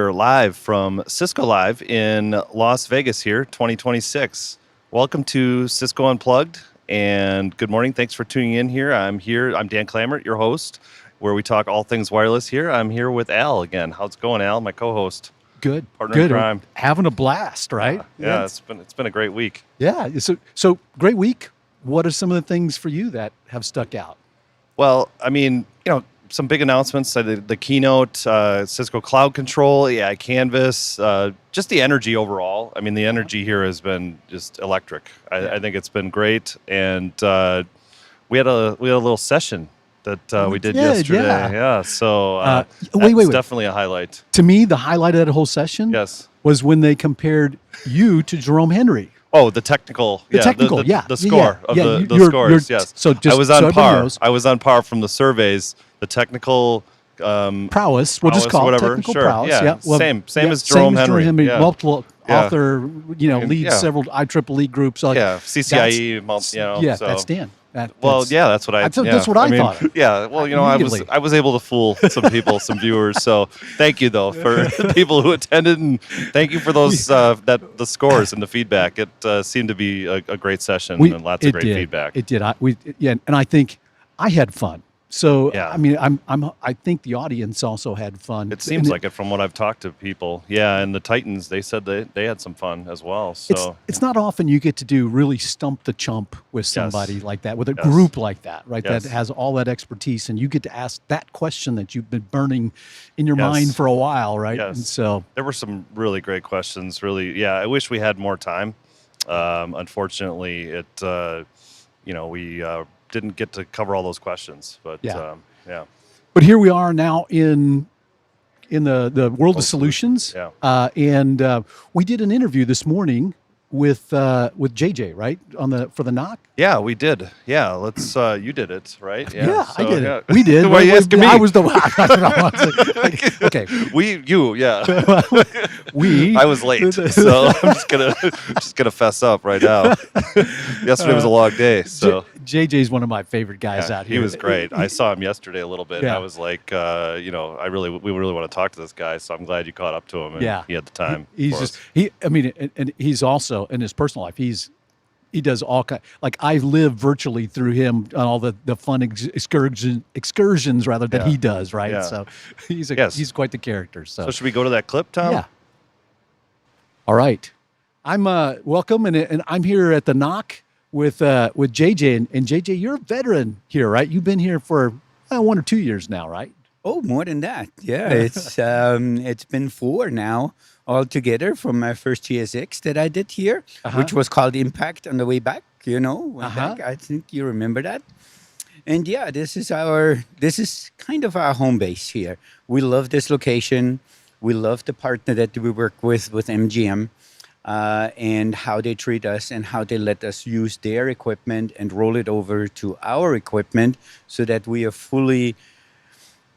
We're live from CiscoLive in Las Vegas here, 2026. Welcome to Cisco Unplugged, and good morning. Thanks for tuning in here. I'm Dan Klamert, your host, where we talk all things wireless here. I'm here with Al again. How's it going, Al? My co-host. Good. Partner in crime. Having a blast, right? Yeah, it's been a great week. Yeah. So great week. What are some of the things for you that have stuck out? Well, I mean, some big announcements. The keynote, Cisco Cloud Control, AI Canvas, just the energy overall. I mean, the energy here has been just electric. I think it's been great, and we had a little session that we did yesterday. Yeah. So wait. Definitely a highlight. To me, the highlight of that whole session, was when they compared you to Jerome Henry. Oh, the technical, the score of the scores. Yes. So just I was on par. I was on par from the surveys. The technical prowess, we'll just call it whatever. Technical sure. prowess. Yeah. Same as Jerome Henry. Yeah. Multiple author, leads several IEEE groups. CCIE. That's Dan. That's what I thought. Yeah, well, I was able to fool some people, some viewers. So thank you though for the people who attended, and thank you for those the scores and the feedback. It seemed to be a great session and lots of great feedback. It did. And I think I had fun. So I mean, I think the audience also had fun. It seems like it from what I've talked to people. Yeah, and the Titans, they said they had some fun as well. So it's not often you get to do really stump the chump with somebody like that, with a group like that, right? That has all that expertise, and you get to ask that question that you've been burning in your mind for a while, right? Yes. And so there were some really great questions. Really, I wish we had more time. Unfortunately, we didn't get to cover all those questions, but But here we are now in the world of solutions, and we did an interview this morning with JJ, right, for the knock. Yeah, we did. Yeah, let's. You did it, right? Yeah, I did it. We did. Why are you asking me? I was the one. Okay. I was late, so I'm just gonna fess up right now. Yesterday was a long day, so. JJ's one of my favorite guys out here. He was great. I saw him yesterday a little bit. I was like, we really want to talk to this guy, so I'm glad you caught up to him. And he had the time. And he's also in his personal life. He does all kind. Like I live virtually through him on all the fun excursions rather that he does. Right. Yeah. So he's quite the character. So should we go to that clip, Tom? Yeah. All right. I'm welcome, and I'm here at the knock with JJ, and JJ, you're a veteran here, right? You've been here for 1 or 2 years now, right? Oh, more than that. Yeah, it's been 4 now altogether from my first GSX that I did here, which was called Impact on the way back. Back. I think you remember that. And this is kind of our home base here. We love this location. We love the partner that we work with MGM. And how they treat us and how they let us use their equipment and roll it over to our equipment so that we are fully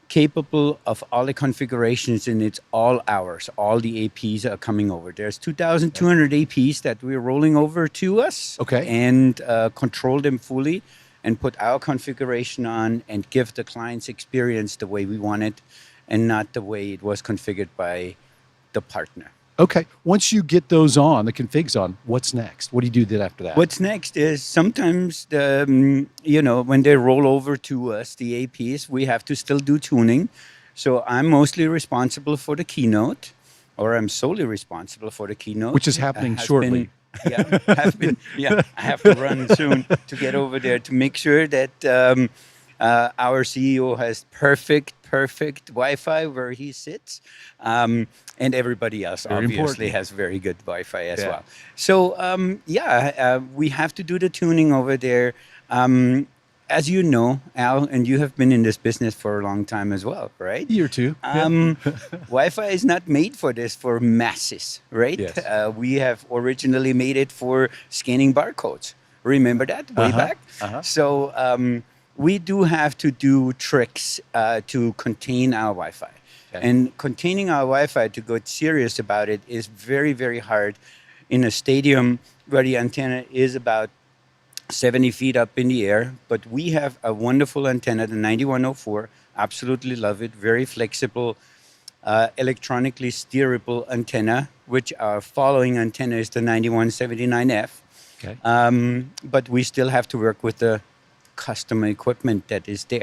capable of all the configurations, and it's all ours. All the APs are coming over. There's 2,200 APs that we're rolling over to us and control them fully and put our configuration on and give the client's experience the way we want it and not the way it was configured by the partner. Okay. Once you get those on, the configs on, what's next? What do you do then after that? What's next is sometimes, when they roll over to us, the APs, we have to still do tuning. So I'm mostly responsible for the keynote, or I'm solely responsible for the keynote. Which is happening shortly. I have to run soon to get over there to make sure that our CEO has perfect Wi-Fi where he sits. And everybody else obviously has very good Wi-Fi as well. So, we have to do the tuning over there. As you know, Al, and you have been in this business for a long time as well, right? Year or two. Wi-Fi is not made for this, for masses, right? Yes. We have originally made it for scanning barcodes. Remember that way back? So we do have to do tricks to contain our Wi-Fi. And containing our Wi-Fi, to get serious about it, is very, very hard in a stadium where the antenna is about 70 feet up in the air. But we have a wonderful antenna, the 9104. Absolutely love it. Very flexible. electronically steerable antenna, which our following antenna is the 9179F. Okay. But we still have to work with the custom equipment that is there.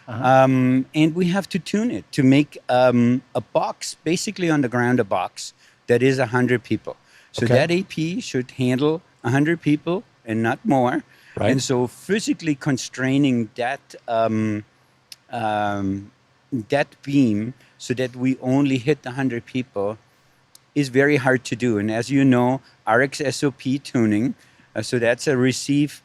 And we have to tune it to make a box, basically on the ground, a box that is 100 people. So that AP should handle 100 people and not more. Right. And so physically constraining that that beam so that we only hit 100 people is very hard to do. And as you know, RxSOP tuning, so that's a receive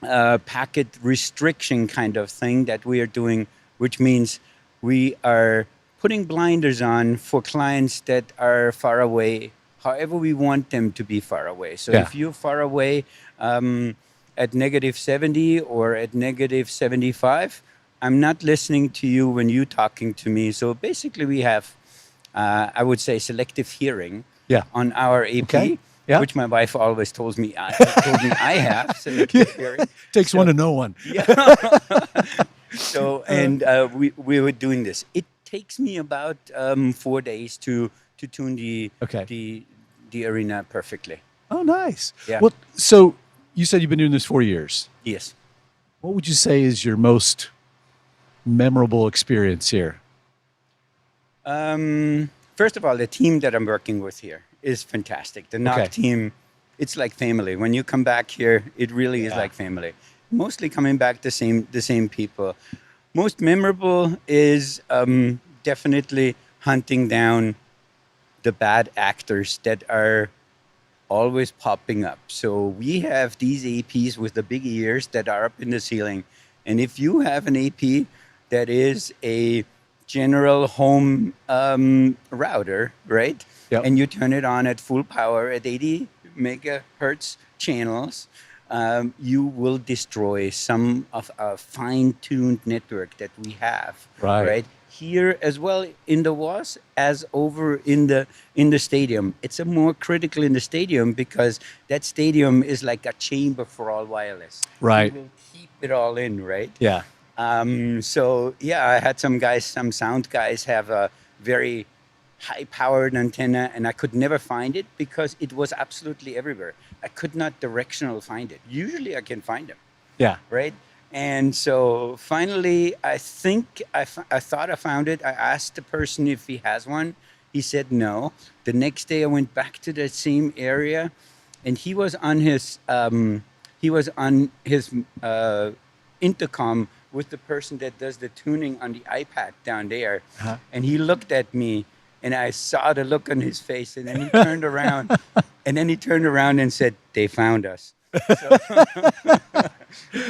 packet restriction kind of thing that we are doing, which means we are putting blinders on for clients that are far away, however we want them to be far away. So if you're far away at -70 or at -75, I'm not listening to you when you're talking to me. So basically we have, I would say, selective hearing on our AP. Yeah. Which my wife always told me I have selective hearing. Takes one to know one. So and we were doing this. It takes me about 4 days to tune the arena perfectly. Oh, nice. Yeah. Well, so you said you've been doing this 4 years. Yes. What would you say is your most memorable experience here? First of all, the team that I'm working with here is fantastic. The NOC team, it's like family. When you come back here, it really is like family. Mostly coming back the same people. Most memorable is definitely hunting down the bad actors that are always popping up. So we have these APs with the big ears that are up in the ceiling. And if you have an AP that is a general home router, right? Yep. And you turn it on at full power at 80 megahertz channels, you will destroy some of our fine-tuned network that we have, right? Here as well in the WAS as over in the stadium. It's a more critical in the stadium because that stadium is like a chamber for all wireless. Right. You will keep it all in, right? Yeah. So yeah, I had some sound guys have a very high-powered antenna, and I could never find it because it was absolutely everywhere. I could not directional find it. Usually I can find them. Yeah. Right? And so finally, I think I thought I found it. I asked the person if he has one. He said no. The next day I went back to the same area, and he was on his intercom with the person that does the tuning on the iPad down there. And he looked at me, and I saw the look on his face, and then he turned around, and said, "They found us."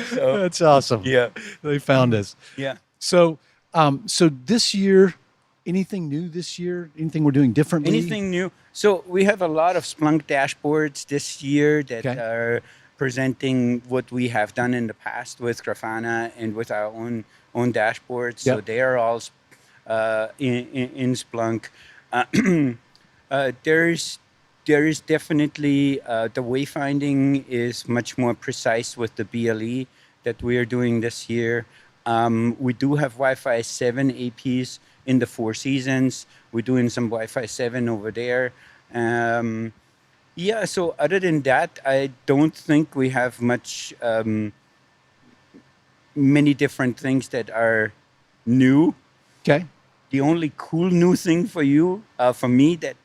So that's awesome. Yeah, they found us. Yeah. So, so this year, anything new this year? Anything we're doing differently? Anything new? So we have a lot of Splunk dashboards this year that are presenting what we have done in the past with Grafana and with our own dashboards. So they are all in Splunk. There is definitely the wayfinding is much more precise with the BLE that we are doing this year. We do have Wi-Fi 7 APs in the Four Seasons. We're doing some Wi-Fi 7 over there. Yeah, so other than that, I don't think we have much, many different things that are new. Okay. The only cool new thing for you, for me, that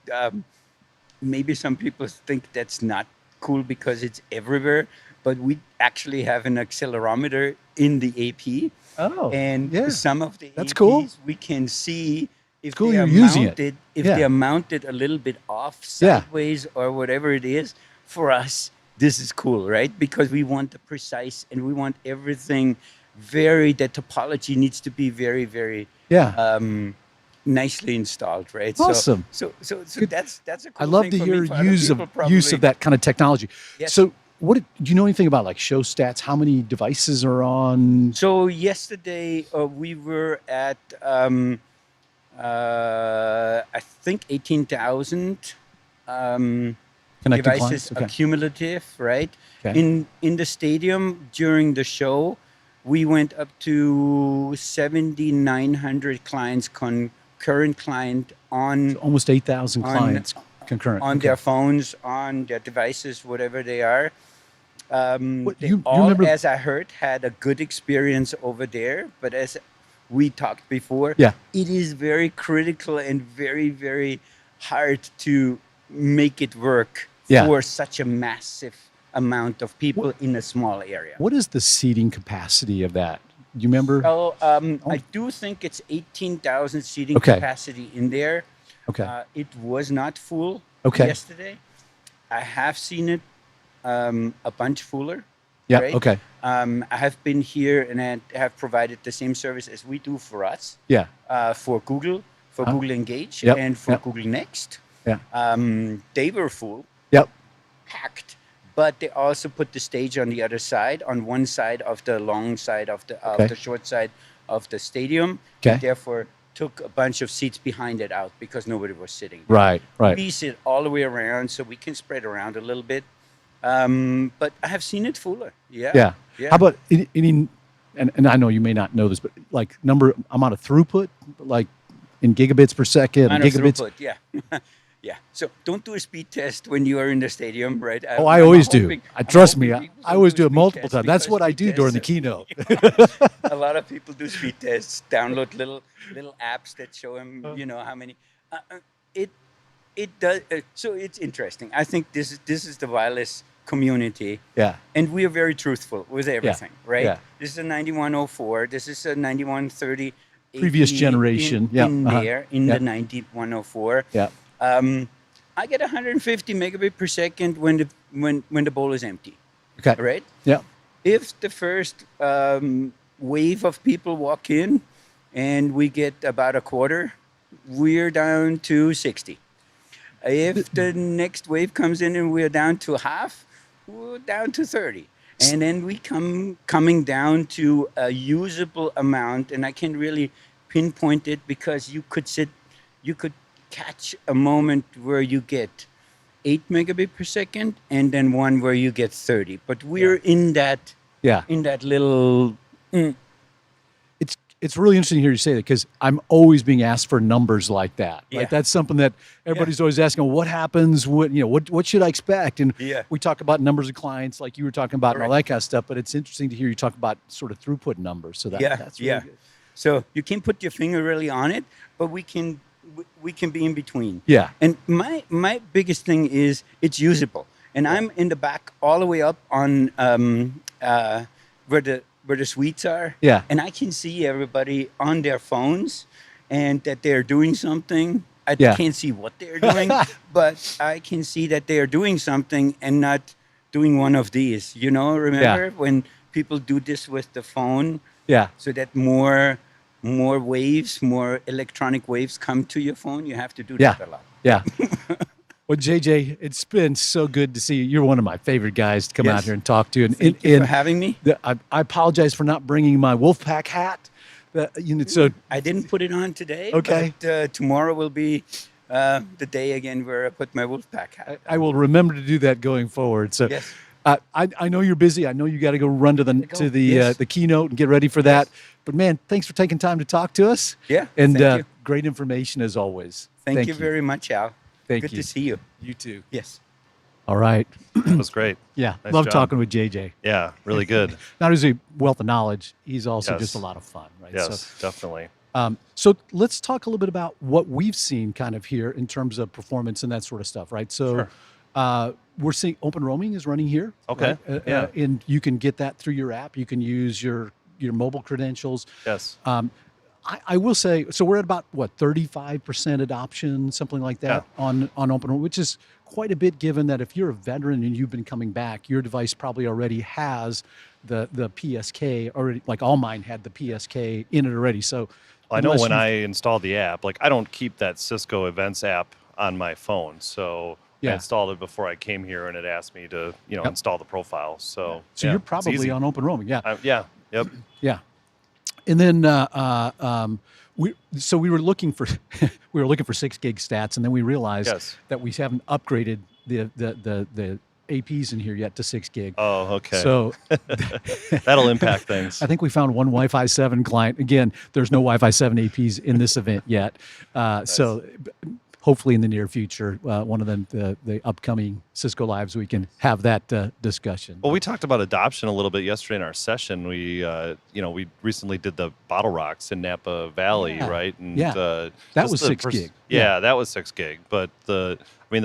maybe some people think that's not cool because it's everywhere, but we actually have an accelerometer in the AP. Oh, and some of the that's APs cool. We can see if cool they are using mounted, if they are mounted a little bit off, sideways, or whatever it is. For us, this is cool, right? Because we want the precise, and we want everything the topology needs to be very, very nicely installed, right? Awesome. So that's a cool I love thing to for hear me. use of that kind of technology. Yes. So do you know anything about like show stats? How many devices are on? So yesterday we were at I think 18,000 devices cumulative, right? Okay. In the stadium during the show, we went up to 7,900 clients current client on Almost 8,000 clients concurrent. on their phones, on their devices, whatever they are. They you all, remember- as I heard, had a good experience over there. But as we talked before, Yeah. it is very critical and very, very hard to make it work Yeah. for such a massive amount of people in a small area. What is the seating capacity of that? Do you remember? So I do think it's 18,000 seating Okay. capacity in there. Okay. It was not full Okay. yesterday. I have seen it a bunch fuller. Yeah. right? Okay. I have been here and I have provided the same service as we do for us, Yeah. for Google, for Google Engage, Yep. and for Yep. Google Next. Yeah. They were full, Yep. packed, but they also put the stage on the other side, on one side of the long side of the short side of the stadium. Okay. And therefore, took a bunch of seats behind it out because nobody was sitting. Right. Right. We sit all the way around, so we can spread around a little bit. But I have seen it fuller. Yeah. Yeah. Yeah. How about any? And I know you may not know this, but like amount of throughput, like in gigabits per second, Amount of gigabits. throughput, yeah. Yeah. So don't do a speed test when you are in the stadium, right? Oh, I always do. Trust me, I always do it multiple times. That's what I do during the keynote. A lot of people do speed tests, download little apps that show them, how many. It does. So it's interesting. I think this is the wireless community. Yeah. And we are very truthful with everything, right? Yeah. This is a 9104. This is a 9130. Previous generation. In Yeah. there, in the 9104. Yeah. I get 150 megabit per second when the bowl is empty. Okay. Right? Yeah. If the first wave of people walk in and we get about a quarter, we're down to 60. If the next wave comes in and we're down to half, we're down to 30. And then we coming down to a usable amount, and I can really pinpoint it because you could catch a moment where you get 8 megabit per second and then one where you get 30. But we're in that little It's really interesting to hear you say that because I'm always being asked for numbers like that. Yeah. Like that's something that everybody's always asking. What happens? What should I expect? And we talk about numbers of clients, like you were talking about, and all that kind of stuff. But it's interesting to hear you talk about sort of throughput numbers. So that's really good. So you can't put your finger really on it, but we can be in between. Yeah. And my biggest thing is it's usable, and I'm in the back all the way up on where the suites are. Yeah. And I can see everybody on their phones and that they're doing something. I can't see what they're doing, but I can see that they are doing something and not doing one of these. Remember when people do this with the phone? Yeah. So that more waves, more electronic waves come to your phone. You have to do that a lot. Yeah. Well, JJ, it's been so good to see you. You're one of my favorite guys to come out here and talk to. And Thank you for having me. I apologize for not bringing my Wolfpack hat. So I didn't put it on today. Okay. But tomorrow will be the day again where I put my Wolfpack hat. I will remember to do that going forward. So Yes. I know you're busy. I know you got to go run to the keynote and get ready for that. But man, thanks for taking time to talk to us. Yeah. And thank you. great information as always. Thank you very much, Al. Thank Good you. to see you. You too. Yes. All right. That was great. Yeah. Nice Love job. talking with JJ. Yeah, really good. Not only is he a wealth of knowledge, he's also Yes. just a lot of fun, right? Yes, definitely. So let's talk a little bit about what we've seen kind of here in terms of performance and that sort of stuff, right? So we're seeing open roaming is running here. Okay. Right? And you can get that through your app. You can use your mobile credentials. Yes. I will say, so we're at about 35% adoption, something like that on open roaming, which is quite a bit given that if you're a veteran and you've been coming back, your device probably already has the PSK already, like all mine had the PSK in it already. So I know when I installed the app, like I don't keep that Cisco Events app on my phone. So I installed it before I came here and it asked me to, install the profile. So you're probably on open roaming. Yeah. Yep. Yeah. And then we were looking for 6 gig stats, and then we realized that we haven't upgraded the APs in here yet to 6 gig. Oh, okay. So that'll impact things. I think we found one Wi-Fi 7 client. Again, there's no Wi-Fi 7 APs in this event yet. So hopefully in the near future, one of the upcoming Cisco Lives, we can have that discussion. Well, we talked about adoption a little bit yesterday in our session. We, we recently did the Bottle Rocks in Napa Valley, right? And that was 6 gig. Yeah, that was 6 gig. But the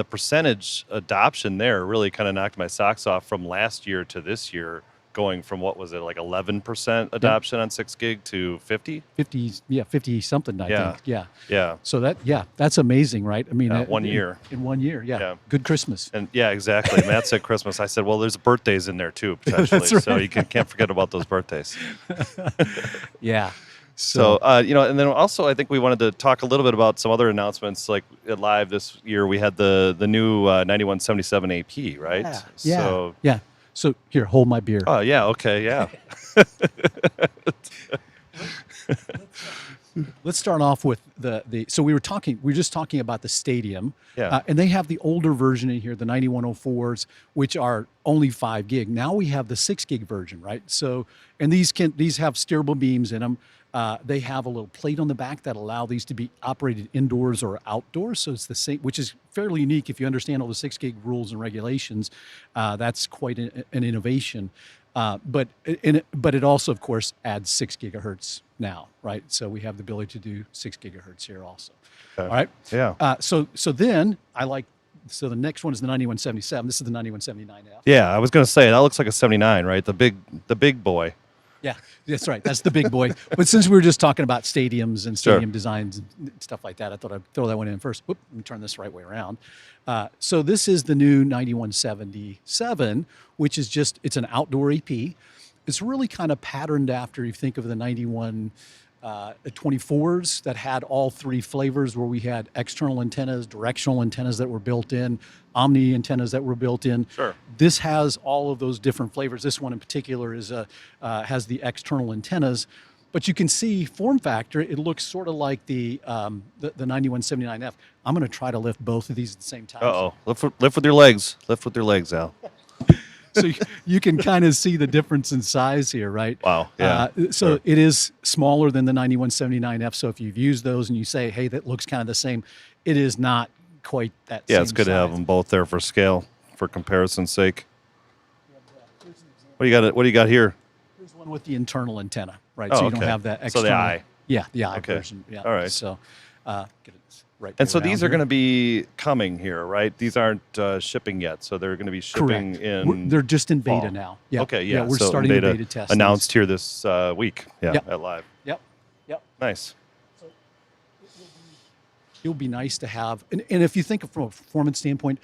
percentage adoption there really kind of knocked my socks off from last year to this year, going from what was it, like 11% adoption on 6 gig to 50? 50 something, I think. Yeah. So that's amazing, right? I mean, 1 year. In 1 year, yeah. Good Christmas. And yeah, exactly. Matt said Christmas. I said, well, there's birthdays in there too, potentially. That's right. So you can't forget about those birthdays. Yeah. So, and then also I think we wanted to talk a little bit about some other announcements. Like at Live this year, we had the new 9177 AP, right? Yeah. So here, hold my beer. Oh, yeah. Okay. Yeah. Let's start off with so we were just talking about the Stadium. Yeah. And they have the older version in here, the 9104s, which are only 5 gig. Now we have the 6 gig version, right? So, and these have steerable beams in them. They have a little plate on the back that allow these to be operated indoors or outdoors. So it's the same, which is fairly unique if you understand all the 6 gig rules and regulations. That's quite an innovation. But it also, of course, adds 6 gigahertz now, right? So we have the ability to do 6 gigahertz here also. Okay. All right. Yeah. So then so the next one is the 9177. This is the 9179F. Yeah, I was going to say that looks like a 79, right? The big boy. Yeah, that's right. That's the big boy. But since we were just talking about stadiums and stadium designs and stuff like that, I thought I'd throw that one in first. Whoop, let me turn this the right way around. So this is the new 9177, which is it's an outdoor AP. It's really kind of patterned after, you think of the 9124s that had all 3 flavors, where we had external antennas, directional antennas that were built in, omni antennas that were built in. Sure. This has all of those different flavors. This one in particular has the external antennas, but you can see form factor. It looks sort of like the 9179F. I'm going to try to lift both of these at the same time. Uh-oh. Lift with your legs. Lift with your legs, Al. So you can kind of see the difference in size here, right? Wow. Yeah. It is smaller than the 9179F. So if you've used those and you say, hey, that looks kind of the same, it is not quite that same Yeah, it's good to have size. them both there for scale, for comparison's sake. What do you got here? Here's one with the internal antenna, right? Oh, So you don't okay. have that So external. the eye. Yeah, the eye Okay. version. Yeah. All right. So get it right. And so around these are here. going to be coming here, right? These aren't shipping yet, so they're going to be shipping Correct. They're just in beta fall. now. Yeah. Okay, yeah. We're so starting beta the beta test. announced here this week. Yeah, Yep. at Live. Yep. Nice. It would be nice to have, and if you think from a performance standpoint,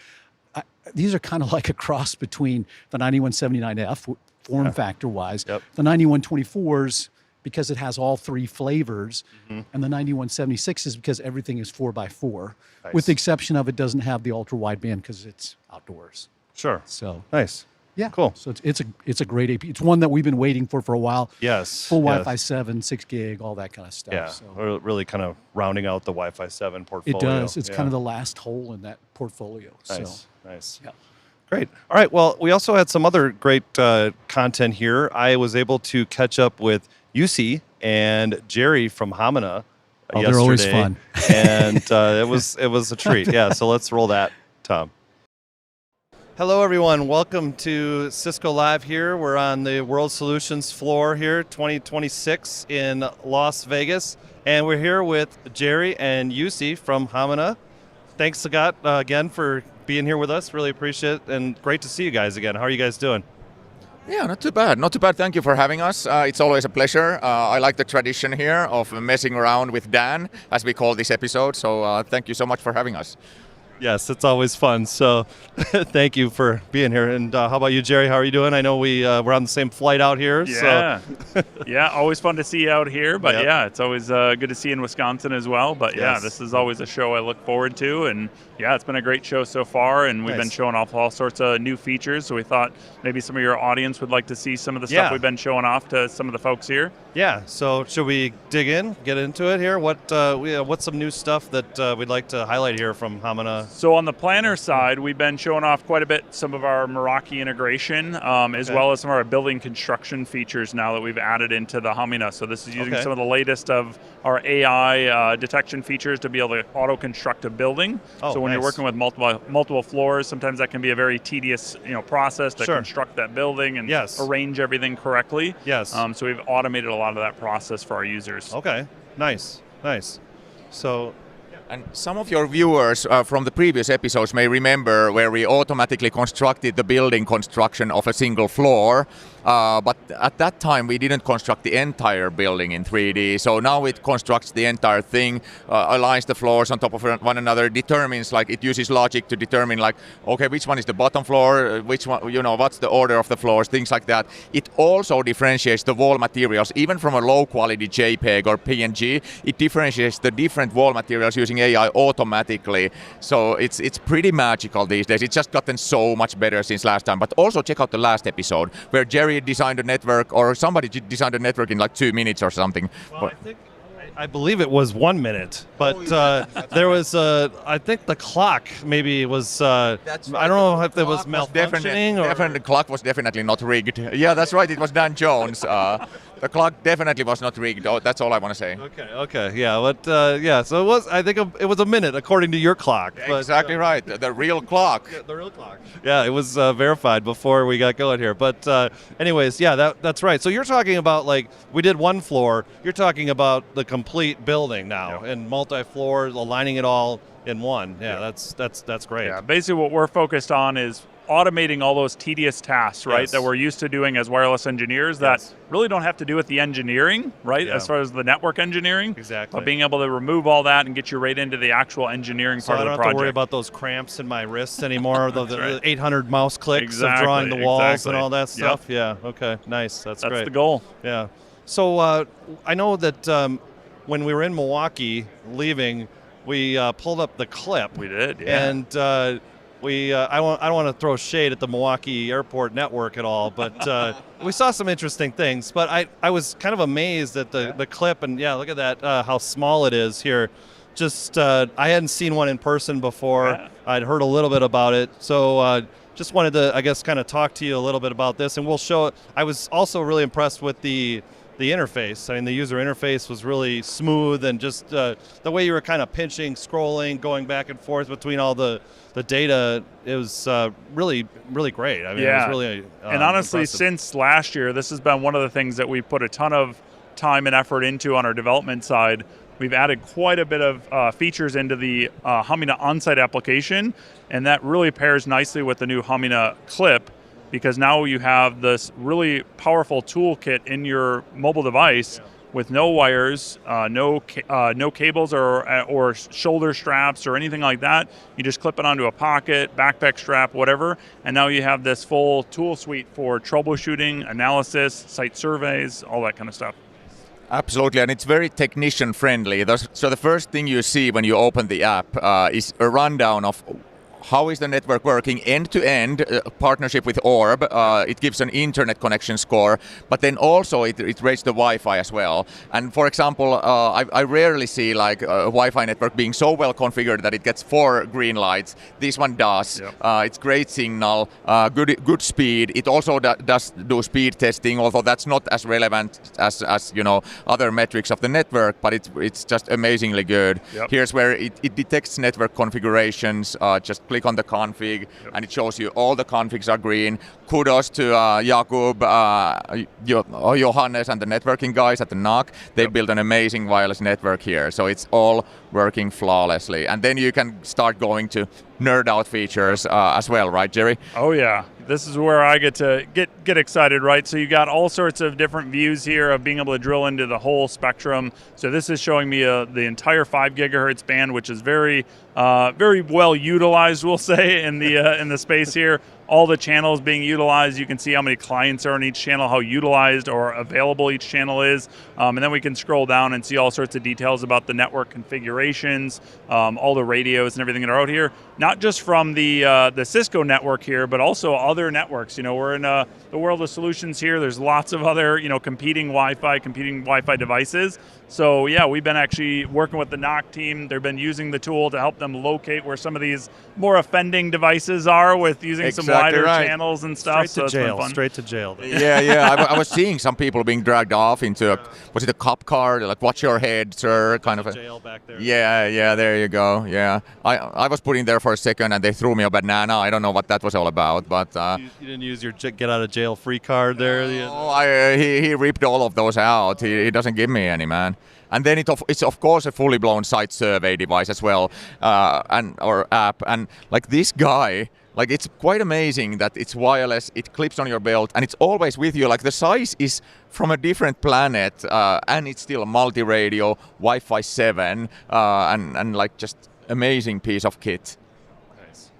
these are kind of like a cross between the 9179F form factor wise, Yep. the 9124s because it has all 3 flavors, and the 9176s because everything is 4x4, Nice. with the exception of it doesn't have the ultra wideband because it's outdoors. Sure. So Nice. yeah, Cool. So it's a great AP. It's one that we've been waiting for a while. Yes. Full yes. Wi-Fi 7, 6 gig, all that kind of stuff. Yeah. So We're really kind of rounding out the Wi-Fi 7 portfolio. it does. It's Yeah. kind of the last hole in that portfolio. Nice. So Nice. yeah. Great. All right. Well, we also had some other great content here. I was able to catch up with UC and Jerry from Hamina Oh, yesterday. they're always fun. And it was a treat. Yeah. So let's roll that, Tom. Hello, everyone. Welcome to Cisco Live here. We're on the World Solutions floor here, 2026 in Las Vegas. And we're here with Jerry and Yusi from Hamina. Thanks, Sagat, again for being here with us. Really appreciate it. And great to see you guys again. How are you guys doing? Yeah, not too bad. Not too bad. Thank you for having us. It's always a pleasure. I like the tradition here of messing around with Dan, as we call this episode. So thank you so much for having us. Yes, it's always fun. So thank you for being here. And how about you, Jerry? How are you doing? I know we're on the same flight out here. Yeah, yeah, always fun to see you out here. But Yep. yeah, it's always good to see you in Wisconsin as well. But yeah, Yes. this is always a show I look forward to, and Yeah, it's been a great show so far, and we've been showing off all sorts of new features. So we thought maybe some of your audience would like to see some of the stuff we've been showing off to some of the folks here. Yeah. So should we dig in, get into it here? What's some new stuff that we'd like to highlight here from Hamina? So on the planner side, we've been showing off quite a bit some of our Meraki integration, as well as some of our building construction features now that we've added into the Hamina. So this is using some of the latest of our AI detection features to be able to auto-construct a building. So when you're working with multiple floors, sometimes that can be a very tedious process to construct that building and arrange everything correctly. So we've automated a lot of that process for our users. Okay, nice. So. And some of your viewers from the previous episodes may remember where we automatically constructed the building construction of a single floor. But at that time, we didn't construct the entire building in 3D. So now it constructs the entire thing, aligns the floors on top of one another, determines, it uses logic to determine, okay, which one is the bottom floor, which one, what's the order of the floors, things like that. It also differentiates the wall materials, even from a low-quality JPEG or PNG. It differentiates the different wall materials using AI automatically. So it's pretty magical these days. It's just gotten so much better since last time. But also check out the last episode where Jerry designed a network, or somebody designed a network in 2 minutes or something. Well, I believe it was 1 minute, but there was I think the clock maybe was that's right. I don't know if it was malfunctioning the clock was definitely not rigged. Yeah, that's right, it was Dan Jones. The clock definitely was not rigged. That's all I want to say. Okay, yeah, but so it was. I think it was a minute according to your clock. But, exactly right, the real clock. The real clock. Yeah, it was verified before we got going here. But anyways, yeah, that's right. So you're talking about we did one floor. You're talking about the complete building now and multi-floors, aligning it all in one. Yeah, that's great. Yeah, basically what we're focused on is automating all those tedious tasks, right, that we're used to doing as wireless engineers that really don't have to do with the engineering, right, as far as the network engineering. Exactly. But being able to remove all that and get you right into the actual engineering part of the project. So I don't have to worry about those cramps in my wrists anymore, the 800 mouse clicks of drawing the walls and all that stuff. Yeah, okay, nice. That's great. That's the goal. Yeah. So I know that when we were in Milwaukee leaving, we pulled up the clip. We did, yeah. And I don't want to throw shade at the Milwaukee airport network at all, but we saw some interesting things. But I was kind of amazed at the clip, and look at that, how small it is here. Just I hadn't seen one in person before. Yeah. I'd heard a little bit about it, so just wanted to, I guess, kind of talk to you a little bit about this, and we'll show. I was also really impressed with the interface. I mean, the user interface was really smooth, and just the way you were kind of pinching, scrolling, going back and forth between all the data, it was really, really great. I mean, it was really and honestly, impressive. Since last year, this has been one of the things that we put a ton of time and effort into on our development side. We've added quite a bit of features into the Hamina on-site application, and that really pairs nicely with the new Hamina Clip, because now you have this really powerful toolkit in your mobile device with no wires, no cables or shoulder straps or anything like that. You just clip it onto a pocket, backpack strap, whatever, and now you have this full tool suite for troubleshooting, analysis, site surveys, all that kind of stuff. Absolutely, and it's very technician friendly. So the first thing you see when you open the app is a rundown of how is the network working end-to-end, partnership with Orb. It gives an internet connection score, but then also it rates the Wi-Fi as well. And for example, I rarely see a Wi-Fi network being so well configured that it gets 4 green lights. This one does. Yep. It's great signal, good speed. It also does do speed testing, although that's not as relevant as other metrics of the network, but it's just amazingly good. Yep. Here's where it detects network configurations. Just click on the config, and it shows you all the configs are green. Kudos to Jakub, Johannes, and the networking guys at the NOC. They built an amazing wireless network here, so it's all working flawlessly. And then you can start going to nerd out features as well, right, Jerry? Oh yeah, this is where I get to get excited, right? So you got all sorts of different views here of being able to drill into the whole spectrum. So this is showing me the entire 5 gigahertz band, which is very well utilized, we'll say, in the space here. all the channels being utilized. You can see how many clients are on each channel, how utilized or available each channel is. And then we can scroll down and see all sorts of details about the network configurations, all the radios and everything that are out here. Not just from the Cisco network here, but also other networks. We're in the world of solutions here. There's lots of other, competing Wi-Fi devices. So yeah, we've been actually working with the NOC team. They've been using the tool to help them locate where some of these more offending devices are with using some wider channels and stuff. Straight to jail. Yeah. I was seeing some people being dragged off into was it a cop car? Like, watch your head, sir, kind of a jail back there. Yeah, there you go. Yeah, I was put in there for a second and they threw me a banana. I don't know what that was all about, but you didn't use your get out of jail free card there. No, he ripped all of those out. He doesn't give me any, man. And then it's of course a fully blown site survey device as well, or app. And like this guy, like it's quite amazing that it's wireless, it clips on your belt, and it's always with you. Like the size is from a different planet, and it's still a multi-radio, Wi-Fi 7, and like just amazing piece of kit. Nice.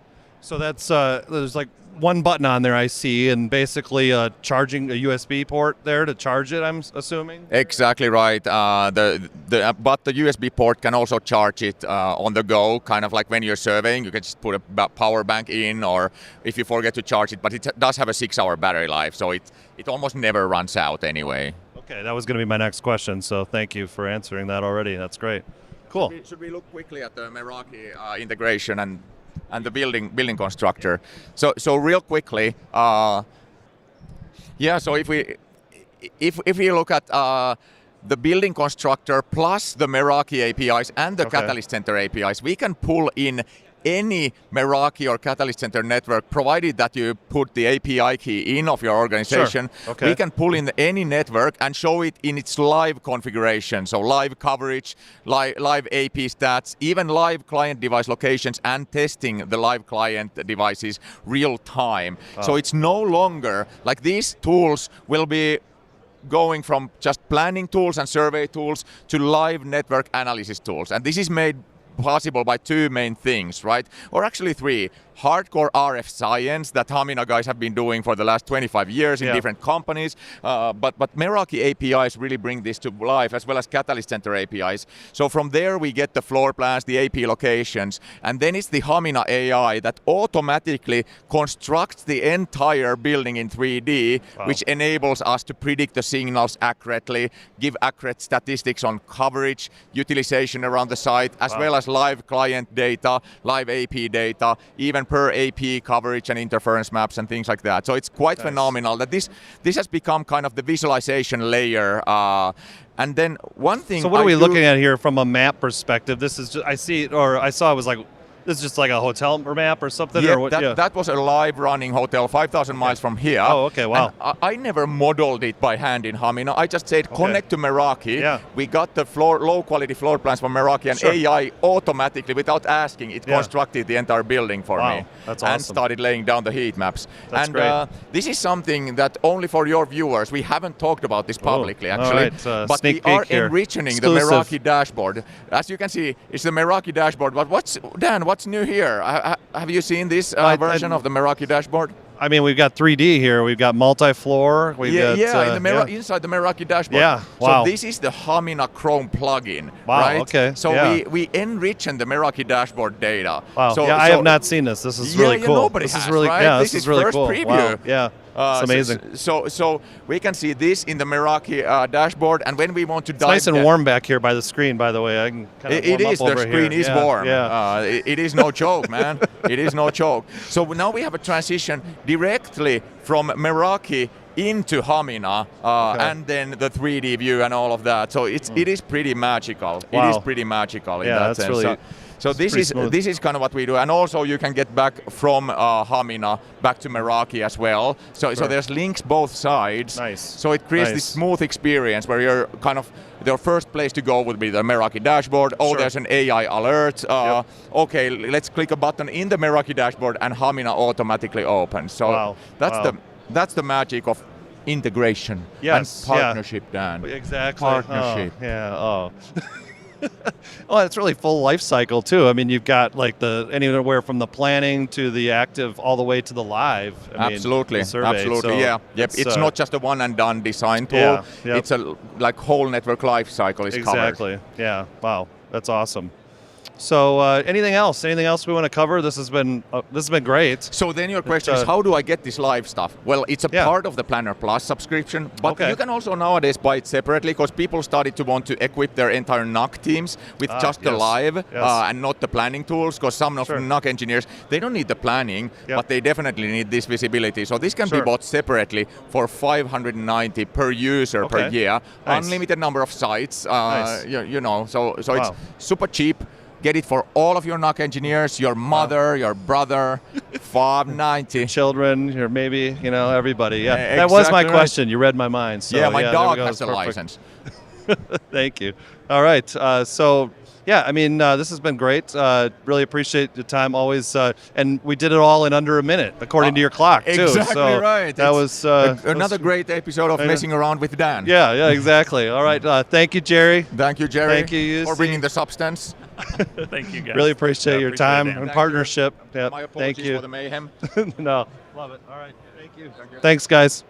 So that's there's like one button on there I see, and basically charging a USB port there to charge it, I'm assuming? Exactly right. But the USB port can also charge it on the go, kind of like when you're surveying, you can just put a power bank in, or if you forget to charge it, but it does have a 6-hour battery life, so it almost never runs out anyway. Okay, that was going to be my next question, so thank you for answering that already. That's great. Cool. Should we look quickly at the Meraki integration and the building constructor? So real quickly, so if we look at the building constructor plus the Meraki APIs and the Catalyst Center APIs, we can pull in any Meraki or Catalyst Center network, provided that you put the API key in of your organization. Sure. Okay. We can pull in any network and show it in its live configuration. So live coverage, live AP stats, even live client device locations, and testing the live client devices real time. Wow. So it's no longer like these tools will be going from just planning tools and survey tools to live network analysis tools. And this is made possible by two main things, right? Or actually three. Hardcore RF science that Hamina guys have been doing for the last 25 years in different companies. But Meraki APIs really bring this to life, as well as Catalyst Center APIs. So from there we get the floor plans, the AP locations, and then it's the Hamina AI that automatically constructs the entire building in 3D, which enables us to predict the signals accurately, give accurate statistics on coverage, utilization around the site, as well as live client data, live AP data, even per AP coverage and interference maps and things like that. So it's quite phenomenal that this has become kind of the visualization layer. And then one thing. So what are we looking at here from a map perspective? This is just, I saw it was like, this is just like a hotel map or something? Yeah, or what? That was a live running hotel 5,000 miles from here. Oh, okay, wow. And I never modeled it by hand in Hamina. I just said connect to Meraki. Yeah. We got the low quality floor plans from Meraki, and AI automatically, without asking, it constructed the entire building for me. That's awesome. And started laying down the heat maps. That's great. This is something that only for your viewers, we haven't talked about this publicly actually. All right, but we are enriching the Meraki dashboard. As you can see, it's the Meraki dashboard. But what's new here? Have you seen this version of the Meraki dashboard? I mean, we've got 3D here. We've got multi-floor. Inside the Meraki dashboard. Yeah, wow. So this is the Hamina Chrome plugin, wow, right? Okay. So we enrich the Meraki dashboard data. Wow. So, I have not seen this. This is really cool. Nobody this has, is really, right? yeah, this is really first cool. Preview. Wow. Yeah. It's amazing. So we can see this in the Meraki dashboard, and when we want to dive, nice and warm back here by the screen. By the way, I can kind of it is. Up The over screen here. is warm. Yeah. It is no joke, man. It is no joke. So now we have a transition directly from Meraki into Hamina, and then the 3D view and all of that. So it is pretty magical. Wow. It is pretty magical in that sense. Really, so this is kind of what we do, and also you can get back from Hamina back to Meraki as well. So there's links both sides. Nice. So it creates this smooth experience where you're kind of their first place to go would be the Meraki dashboard. There's an AI alert. Okay, let's click a button in the Meraki dashboard, and Hamina automatically opens. So that's the magic of integration and partnership, Dan. Exactly. Partnership. Well, it's really full life cycle too. I mean, you've got like anywhere from the planning to the active all the way to the live. Absolutely. So Yeah. Yep. It's not just a one and done design tool. Yeah, yep. It's a whole network life cycle is covered. Exactly. Yeah. Wow. That's awesome. So anything else? Anything else we want to cover? This has been great. So then your question is, how do I get this live stuff? Well, it's a part of the Planner Plus subscription, but you can also nowadays buy it separately because people started to want to equip their entire NUC teams with just the live and not the planning tools, because some of the NUC engineers, they don't need the planning, but they definitely need this visibility. So this can be bought separately for $590 per user per year, unlimited number of sites, so it's super cheap. Get it for all of your NUC engineers, your mother, your brother, $590. Children, or maybe, everybody. Yeah, that was my question. You read my mind. So, my dog has a license. Thank you. All right. This has been great. Really appreciate the time always. And we did it all in under a minute, according to your clock, too. Exactly right. That was another great episode of Messing Around with Dan. Yeah, exactly. All right. Thank you, Jerry. Thank you, Jerry. Thank you, for bringing the substance. Thank you, guys. Really appreciate your time and partnership. Yep. My apologies for the mayhem. No, love it. All right. Thank you. Thanks, guys.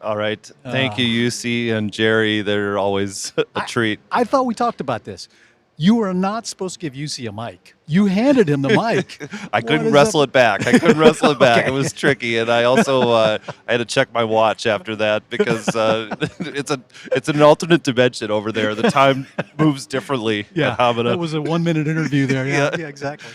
All right. Thank you, UC and Jerry. They're always a treat. I thought we talked about this. You were not supposed to give UC a mic. You handed him the mic. I couldn't wrestle it back. It was tricky, and I also I had to check my watch after that because it's an alternate dimension over there. The time moves differently. Yeah, that was a 1 minute interview there. Yeah, exactly.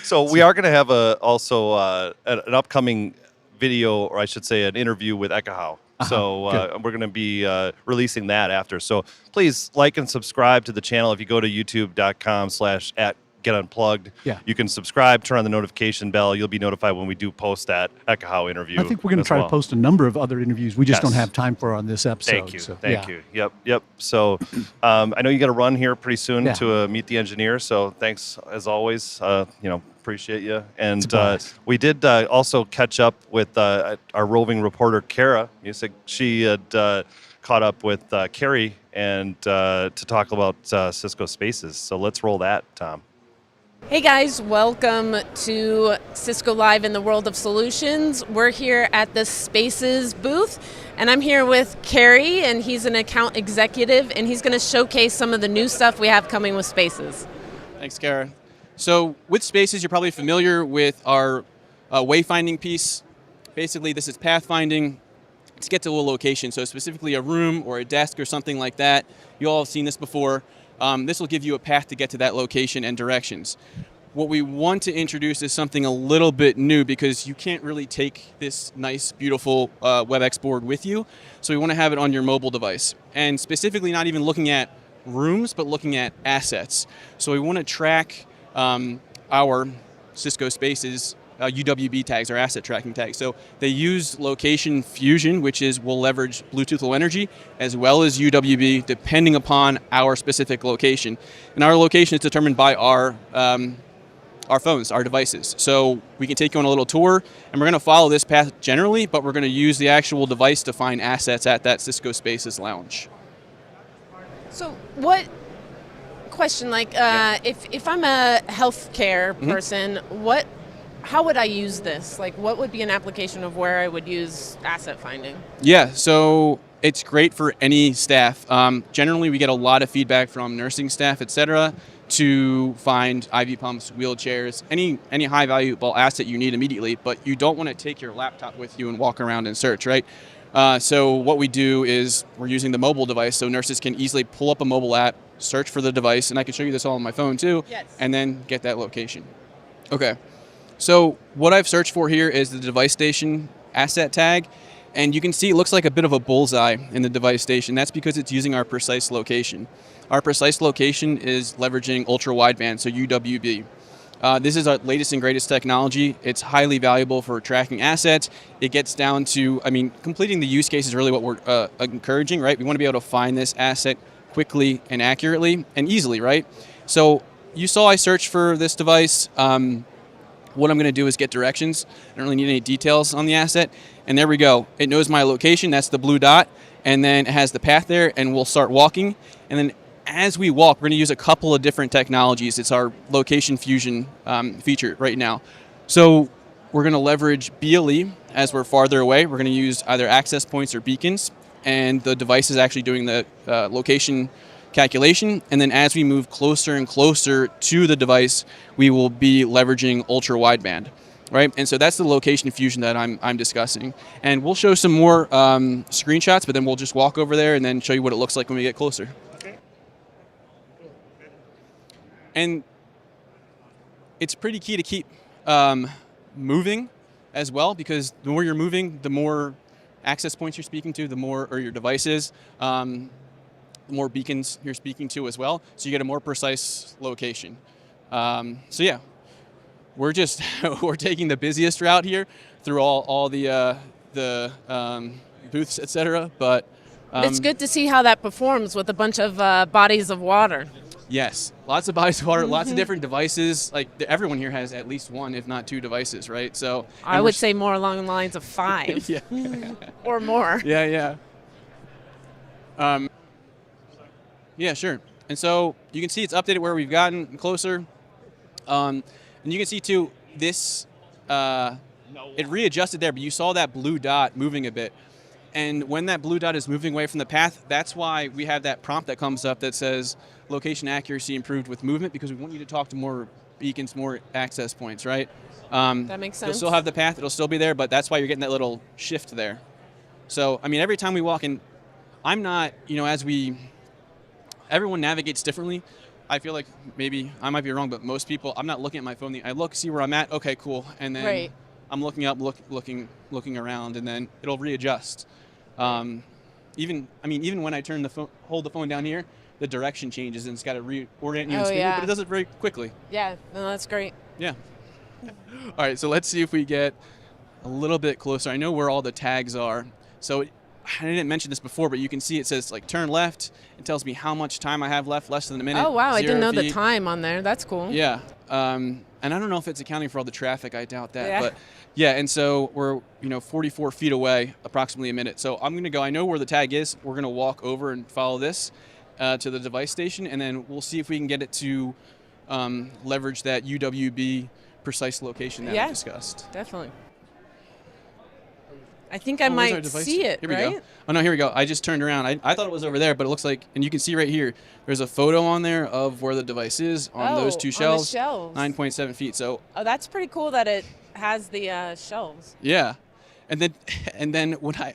So we are going to have an upcoming video, or I should say, an interview with Ekahau. So we're going to be releasing that after. So please like and subscribe to the channel. If you go to youtube.com/@GetUnplugged, you can subscribe, turn on the notification bell. You'll be notified when we do post that Ekahau interview. I think we're going to try to post a number of other interviews. We just don't have time for on this episode. Thank you. Thank you. Yep. So I know you got to run here pretty soon to meet the engineer. So thanks as always. Appreciate you. And we did also catch up with our roving reporter, Kara. She had caught up with Carrie and to talk about Cisco Spaces. So let's roll that, Tom. Hey guys, welcome to Cisco Live in the World of Solutions. We're here at the Spaces booth, and I'm here with Carrie, and he's an account executive, and he's going to showcase some of the new stuff we have coming with Spaces. Thanks, Kara. So with Spaces, you're probably familiar with our wayfinding piece. Basically, this is pathfinding to get to a location. So specifically a room or a desk or something like that. You all have seen this before. This will give you a path to get to that location and directions. What we want to introduce is something a little bit new because you can't really take this nice, beautiful WebEx board with you. So we want to have it on your mobile device. And specifically not even looking at rooms, but looking at assets. So we want to track our Cisco Spaces UWB tags, or asset tracking tags. So they use location fusion, which will leverage Bluetooth Low Energy, as well as UWB, depending upon our specific location. And our location is determined by our phones, our devices. So we can take you on a little tour, and we're going to follow this path generally, but we're going to use the actual device to find assets at that Cisco Spaces lounge. So question, if I'm a healthcare person, how would I use this? Like, what would be an application of where I would use asset finding? Yeah, so it's great for any staff. Generally, we get a lot of feedback from nursing staff, etc., to find IV pumps, wheelchairs, any high valuable asset you need immediately, but you don't want to take your laptop with you and walk around and search, right? So what we do is we're using the mobile device, so nurses can easily pull up a mobile app, search for the device, and I can show you this all on my phone too, and then get that location. Okay, so what I've searched for here is the device station asset tag, and you can see it looks like a bit of a bullseye in the device station. That's because it's using our precise location. Our precise location is leveraging ultra wideband, so UWB. This is our latest and greatest technology. It's highly valuable for tracking assets. It gets down to, completing the use case is really what we're encouraging, right? We want to be able to find this asset quickly and accurately and easily, right? So you saw I searched for this device. What I'm going to do is get directions. I don't really need any details on the asset. And there we go. It knows my location. That's the blue dot. And then it has the path there, and we'll start walking. And then as we walk, we're going to use a couple of different technologies. It's our location fusion feature right now. So we're going to leverage BLE as we're farther away. We're going to use either access points or beacons, and the device is actually doing the location calculation. And then as we move closer and closer to the device, we will be leveraging ultra wideband, right? And so that's the location fusion that I'm discussing. And we'll show some more screenshots, but then we'll just walk over there and then show you what it looks like when we get closer. And it's pretty key to keep moving as well, because the more you're moving, the more access points you're speaking to, the more, or your devices, the more beacons you're speaking to as well. So you get a more precise location. So yeah, we're just we're taking the busiest route here through all the booths, etc. But it's good to see how that performs with a bunch of bodies of water. Yes, lots of bodies of water, lots of different devices. Like everyone here has at least one, if not two devices, right? So I would say more along the lines of 5 yeah. or more. Yeah. Yeah, sure. And so you can see it's updated where we've gotten closer. And you can see too, this, it readjusted there, but you saw that blue dot moving a bit. And when that blue dot is moving away from the path, that's why we have that prompt that comes up that says location accuracy improved with movement, because we want you to talk to more beacons, more access points, right? That makes sense. You'll still have the path, it'll still be there, but that's why you're getting that little shift there. So, I mean, every time we walk in, I'm not, everyone navigates differently. I feel like maybe I might be wrong, but most people, I'm not looking at my phone. I look, see where I'm at. Okay, cool. And then I'm looking up, looking around, and then it'll readjust. Even when I turn the phone, hold the phone down here, the direction changes and it's got to reorient you in screen, but it does it very quickly. Yeah, no, that's great. Yeah. All right, so let's see if we get a little bit closer. I know where all the tags are. So I didn't mention this before, but you can see it says like turn left. It tells me how much time I have left, less than a minute. Oh, wow, I didn't know feet. the time on there. That's cool. Yeah. And I don't know if it's accounting for all the traffic. I doubt that. But yeah, and so we're 44 feet away, approximately a minute. So I'm going to go, I know where the tag is. We're going to walk over and follow this to the device station, and then we'll see if we can get it to leverage that UWB precise location that we discussed. Definitely. I think I might see it, here we right? go. Oh, no, here we go. I just turned around. I thought it was over there, but it looks like, and you can see right here, there's a photo on there of where the device is on those two shelves. 9.7 feet. So. Oh, that's pretty cool that it has the shelves. Yeah. And then when I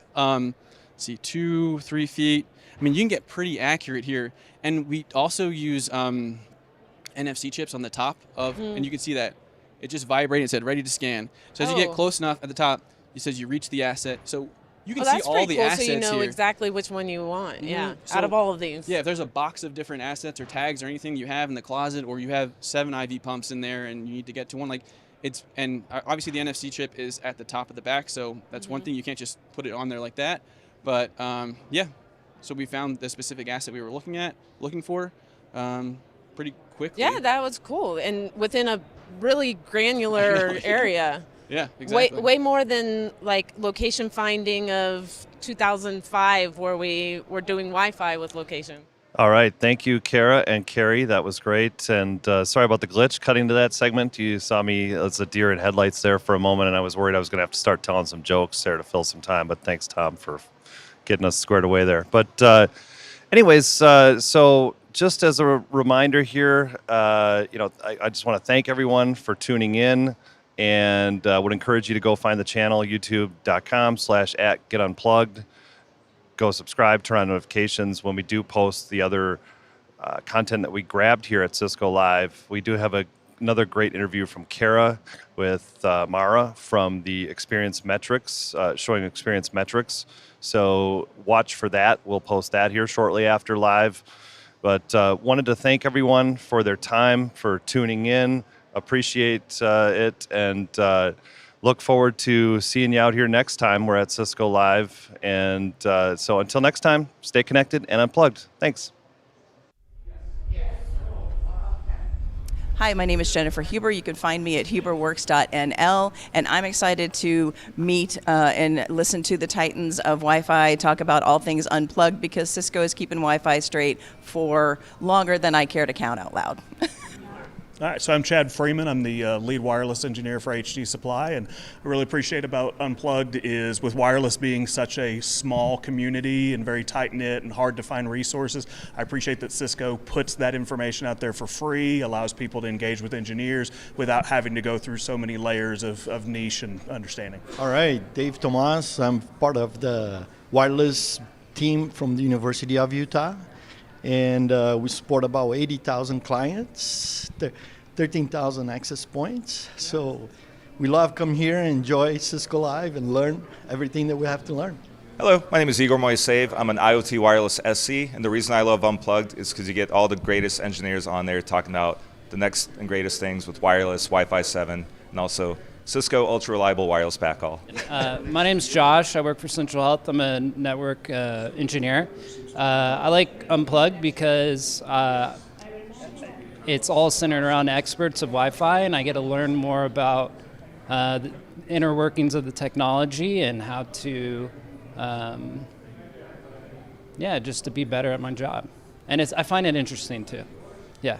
see 2-3 feet, I mean, you can get pretty accurate here. And we also use NFC chips on the top of, and you can see that it just vibrated and said ready to scan. So as you get close enough at the top, it says you reach the asset. So you can see all the assets here. So you know exactly which one you want. Yeah, out of all of these. Yeah, if there's a box of different assets or tags or anything you have in the closet, or you have 7 IV pumps in there and you need to get to one, like and obviously the NFC chip is at the top of the back, so that's one thing. You can't just put it on there like that. But yeah, so we found the specific asset we were looking for pretty quickly. Yeah, that was cool, and within a really granular area. Yeah, exactly. Way more than like location finding of 2005, where we were doing Wi-Fi with location. All right. Thank you, Kara and Carrie. That was great. And sorry about the glitch cutting to that segment. You saw me as a deer in headlights there for a moment, and I was worried I was going to have to start telling some jokes there to fill some time. But thanks, Tom, for getting us squared away there. But anyways, so just as a reminder here, I just want to thank everyone for tuning in. And would encourage you to go find the channel, youtube.com/@getunplugged. Go subscribe, turn on notifications when we do post the other content that we grabbed here at Cisco Live. We do have another great interview from Kara with Mara from the Experience Metrics, showing Experience Metrics. So watch for that. We'll post that here shortly after live. But wanted to thank everyone for their time, for tuning in. Appreciate it, and look forward to seeing you out here next time. We're at Cisco Live, and so until next time, stay connected and unplugged. Thanks. Hi, my name is Jennifer Huber. You can find me at huberworks.nl, and I'm excited to meet and listen to the titans of Wi-Fi talk about all things unplugged, because Cisco is keeping Wi-Fi straight for longer than I care to count out loud. All right, so I'm Chad Freeman. I'm the lead wireless engineer for HD Supply, and I really appreciate about Unplugged is with wireless being such a small community and very tight-knit and hard to find resources, I appreciate that Cisco puts that information out there for free, allows people to engage with engineers without having to go through so many layers of niche and understanding. All right, Dave Tomas. I'm part of the wireless team from the University of Utah. And we support about 80,000 clients, 13,000 access points. So we love come here and enjoy CiscoLive and learn everything that we have to learn. Hello, my name is Igor Moiseev. I'm an IoT wireless SC, and the reason I love Unplugged is because you get all the greatest engineers on there talking about the next and greatest things with wireless, Wi-Fi 7, and also Cisco ultra-reliable wireless backhaul. My name's Josh. I work for Central Health. I'm a network engineer. I like Unplugged because it's all centered around experts of Wi-Fi, and I get to learn more about the inner workings of the technology and how to, just to be better at my job. And I find it interesting too. Yeah.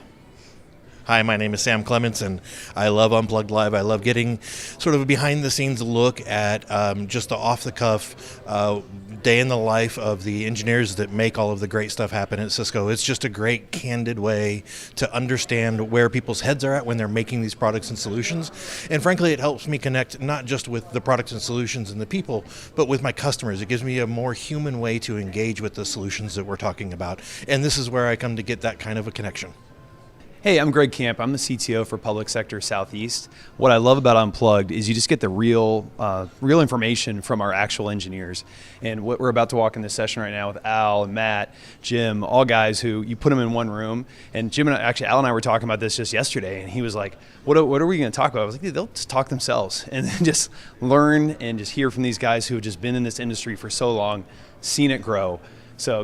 Hi, my name is Sam Clements, and I love Unplugged Live. I love getting sort of a behind-the-scenes look at just the off-the-cuff day in the life of the engineers that make all of the great stuff happen at Cisco. It's just a great, candid way to understand where people's heads are at when they're making these products and solutions. And frankly, it helps me connect not just with the products and solutions and the people, but with my customers. It gives me a more human way to engage with the solutions that we're talking about. And this is where I come to get that kind of a connection. Hey, I'm Greg Camp. I'm the CTO for Public Sector Southeast. What I love about Unplugged is you just get the real information from our actual engineers. And what we're about to walk in this session right now with Al and Matt, Jim, all guys who you put them in one room. And Jim and Al and I were talking about this just yesterday, and he was like, what are we going to talk about? I was like, they'll just talk themselves and then just learn and just hear from these guys who have just been in this industry for so long, seen it grow. So